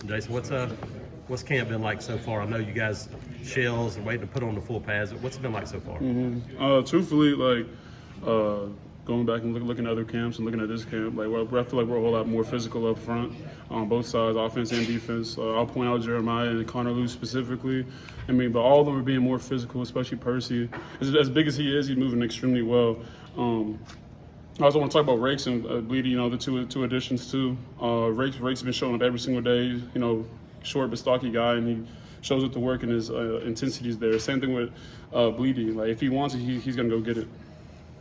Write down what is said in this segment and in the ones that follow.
Jason, what's camp been like so far? I know you guys shells and waiting to put on the full pads. What's it been like so far? Truthfully, going back and looking at other camps and looking at this camp, I feel like we're a whole lot more physical up front on both sides, offense and defense. I'll point out Jeremiah and Connor Lou specifically. But all of them are being more physical, especially Percy. As big as he is, he's moving extremely well. I also want to talk about Rakes and Bleedy, the two additions too. Rakes has been showing up every single day, short but stocky guy, and he shows up to work and his intensity is there. Same thing with Bleedy. If he wants it, he's going to go get it.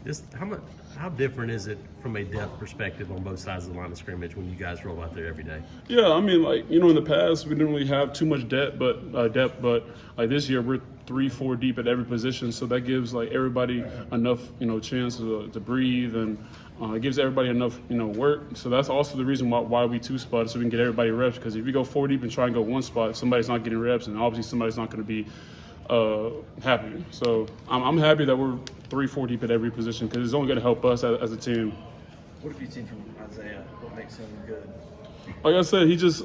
Just how different is it from a depth perspective on both sides of the line of scrimmage when you guys roll out there every day? Yeah, in the past we didn't really have too much depth, but this year we're 3-4 deep at every position, so that gives everybody enough chance to breathe, and it gives everybody enough work. So that's also the reason why we two spots, so we can get everybody reps. Because if you go 4 deep and try and go one spot, somebody's not getting reps, and obviously somebody's not going to be happy. So I'm happy that we're 3-4 deep at every position because it's only going to help us as a team. What have you seen from Isaiah? What makes him good? Like I said, he just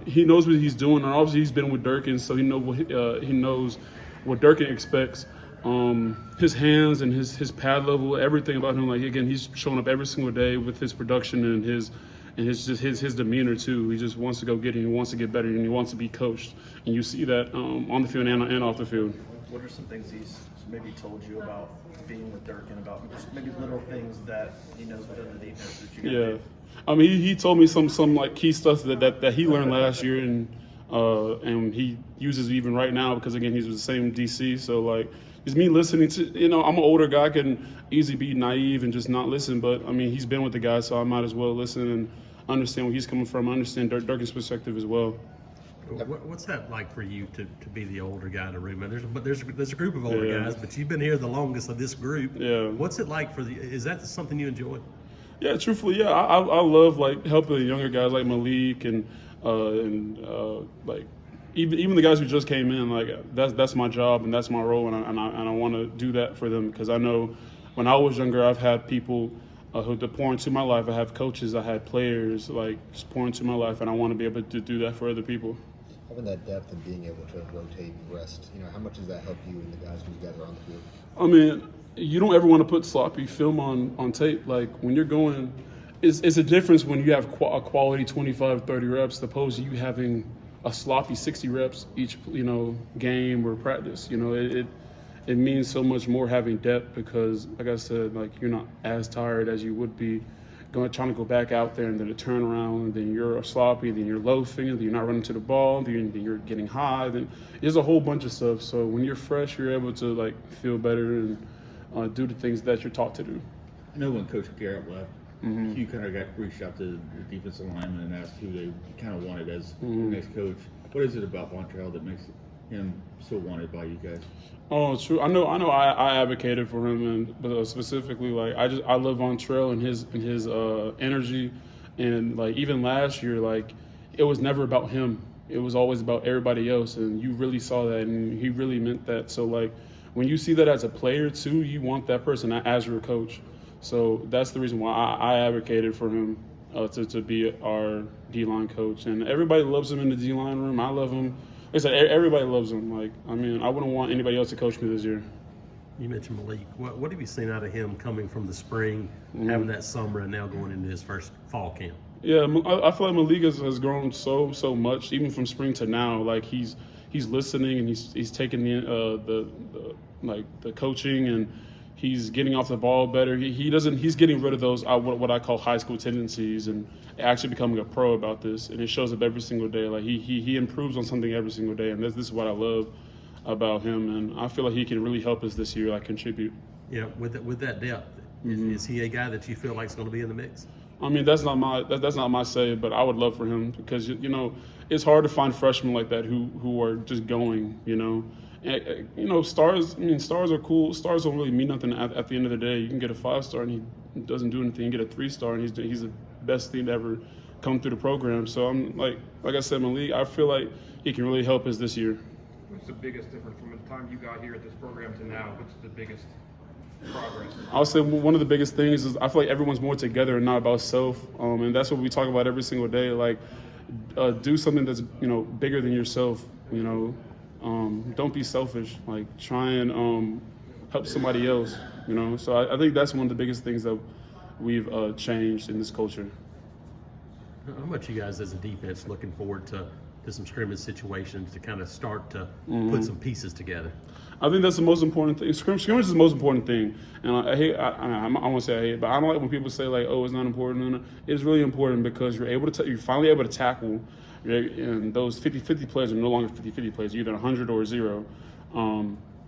he knows what he's doing, and obviously he's been with Durkin, so he knows what Durkin expects. His hands and his pad level, everything about him. Again, he's showing up every single day with his production and his demeanor too. He just wants to go get it. He wants to get better, and he wants to be coached. And you see that on the field and off the field. What are some things he's maybe told you about being with Durkin, about just maybe little things that he knows within the defense that you can do? He told me some key stuff that he learned last year, and he uses even right now because again he's with the same DC. So it's me listening to I'm an older guy, I can easily be naive and just not listen. But he's been with the guy, so I might as well listen and understand where he's coming from. I understand Durkin's perspective as well. What's that like for you to be the older guy in the room? There's a group of older guys, but you've been here the longest of this group. Yeah. What's it like is that something you enjoy? Yeah, truthfully, yeah. I love helping the younger guys like Malik and even the guys who just came in. That's my job and that's my role, and I want to do that for them because I know when I was younger, I've had people who pour into my life. I have coaches, I had players just pour into my life, and I want to be able to do that for other people. Having that depth and being able to rotate and rest, how much does that help you and the guys who you guys are on the field? You don't ever want to put sloppy film on tape. When you're going, it's a difference when you have a quality 25, 30 reps opposed to you having a sloppy 60 reps each, game or practice. It means so much more having depth because, like I said, you're not as tired as you would be trying to go back out there and then a turnaround, then you're sloppy, then you're loafing, then you're not running to the ball, then you're getting high. Then there's a whole bunch of stuff. So when you're fresh, you're able to feel better and do the things that you're taught to do. I know when Coach Garrett left, Hugh kind of reached out to the defensive lineman and asked who they kind of wanted as the next coach. What is it about Montrell that makes him so wanted by you guys? Oh, true. I know. I advocated for him, but specifically, I love Montrell and his energy, and even last year, it was never about him. It was always about everybody else, and you really saw that, and he really meant that. So when you see that as a player too, you want that person as your coach. So that's the reason why I advocated for him to be our D-line coach, and everybody loves him in the D-line room. I love him. Like I said, everybody loves him. I wouldn't want anybody else to coach me this year. You mentioned Malik. What have you seen out of him coming from the spring, having that summer, and now going into his first fall camp? Yeah, I feel like Malik has grown so much, even from spring to now. He's listening and he's taking the coaching, and he's getting off the ball better. He's getting rid of those what I call high school tendencies and actually becoming a pro about this. And it shows up every single day. He improves on something every single day, and this is what I love about him. And I feel like he can really help us this year, contribute. Yeah, with that depth, is he a guy that you feel like is going to be in the mix? That's not my say, but I would love for him because it's hard to find freshmen like that who are just going. Stars. Stars are cool. Stars don't really mean nothing at the end of the day. You can get a 5-star and he doesn't do anything. You get a 3-star and he's the best thing to ever come through the program. So I'm like I said, Malik, I feel like he can really help us this year. What's the biggest difference from the time you got here at this program to now? What's the biggest progress? I'll say one of the biggest things is I feel like everyone's more together and not about self. And that's what we talk about every single day. do something that's, you know, bigger than yourself. You know, don't be selfish. Like, try and help somebody else. You know, so I think that's one of the biggest things that we've changed in this culture. How much you guys as a defense looking forward to some scrimmage situations to kind of start to put some pieces together? I think that's the most important thing. Scrimmage is the most important thing. And I won't say I hate, but I don't like when people say like, oh, it's not important. No. It's really important because you're finally able to tackle. And those 50-50 plays are no longer 50-50 plays. You're either 100 or 0.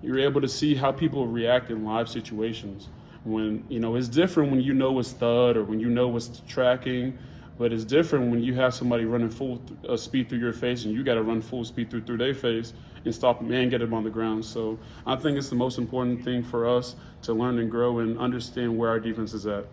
You're able to see how people react in live situations. When, you know, it's different when you know it's thud or when you know it's tracking, but it's different when you have somebody running full speed through your face and you got to run full speed through their face and stop them and get them on the ground. So I think it's the most important thing for us to learn and grow and understand where our defense is at.